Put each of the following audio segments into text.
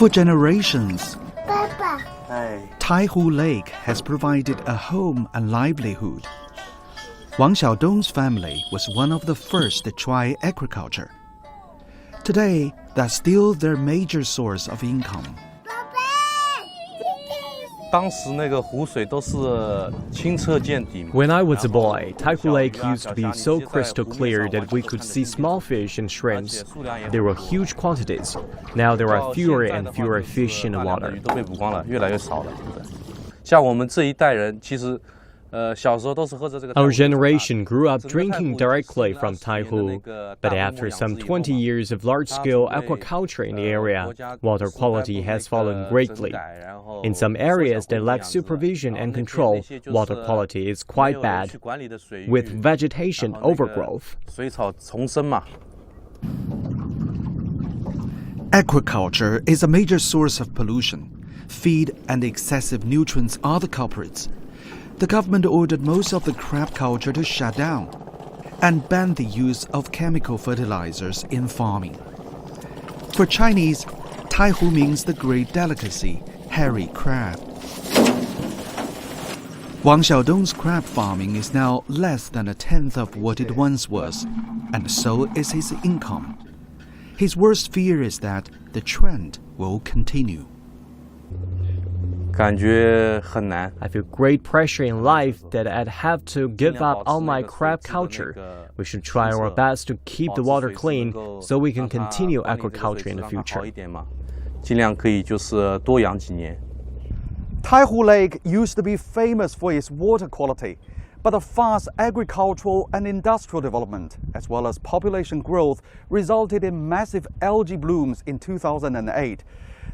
For generations, Taihu Lake has provided a home and livelihood. Wang Xiaodong's family was one of the first to try aquaculture. Today, that's still their major source of income. When I was a boy, Taihu Lake used to be so crystal clear that we could see small fish and shrimps. There were huge quantities. Now there are fewer and fewer fish in the water. Our generation grew up drinking directly from Taihu, but after some 20 years of large-scale aquaculture in the area, water quality has fallen greatly. In some areas that lack supervision and control, water quality is quite bad, with vegetation overgrowth. Aquaculture is a major source of pollution. Feed and excessive nutrients are the culprits. The government ordered most of the crab culture to shut down and banned the use of chemical fertilizers in farming. For Chinese, Taihu means the great delicacy, hairy crab. Wang Xiaodong's crab farming is now less than a tenth of what it once was, and so is his income. His worst fear is that the trend will continue. I feel great pressure in life that I'd have to give up all my crab culture. We should try our best to keep the water clean so we can continue aquaculture in the future. Taihu Lake used to be famous for its water quality, but the fast agricultural and industrial development, as well as population growth, resulted in massive algae blooms in 2008.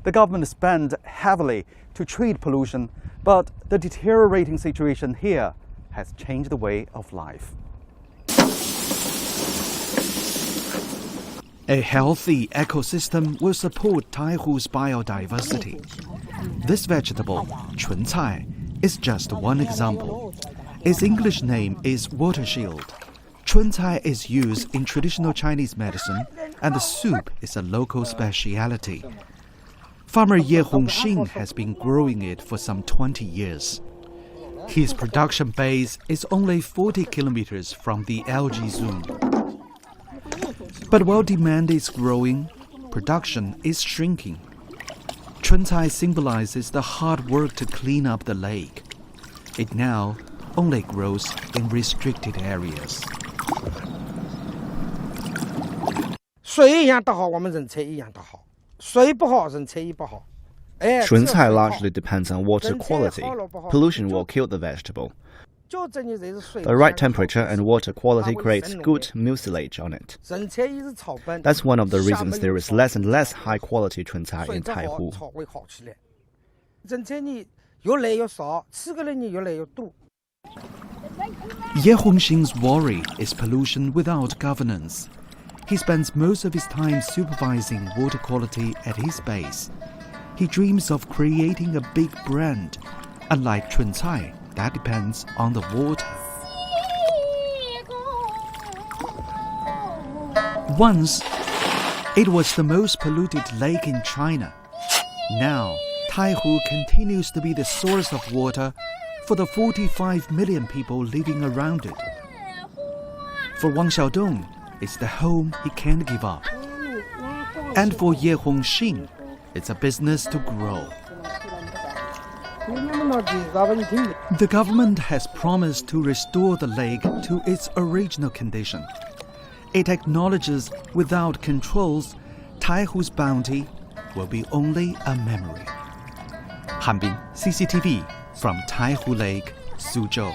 The government spent heavily to treat pollution, but the deteriorating situation here has changed the way of life. A healthy ecosystem will support Taihu's biodiversity. This vegetable, chuncai, is just one example. Its English name is water shield. Chuncai is used in traditional Chinese medicine, and the soup is a local speciality. Farmer Ye Hongxing has been growing it for some 20 years. His production base is only 40 kilometers from the algae zone. But while demand is growing, production is shrinking. Chuncai symbolizes the hard work to clean up the lake. It now only grows in restricted areas. 水一样倒好，我们人车一样倒好。水不好，人车也不好。Chuncai largely depends on water quality. Pollution will kill the vegetable. The right temperature and water quality creates good mucilage on it. That's one of the reasons there is less and less high-quality chuncai in Taihu. Ye Hongxing's worry is pollution without governance. He spends most of his time supervising water quality at his base. He dreams of creating a big brand, unlike chuncai, that depends on the water. Once, it was the most polluted lake in China. Now, Taihu continues to be the source of water for the 45 million people living around it. For Wang Xiaodong, it's the home he can't give up. And for Ye Hongxing, it's a business to grow. The government has promised to restore the lake to its original condition. It acknowledges without controls, Taihu's bounty will be only a memory. Han Bin, CCTV, from Taihu Lake, Suzhou.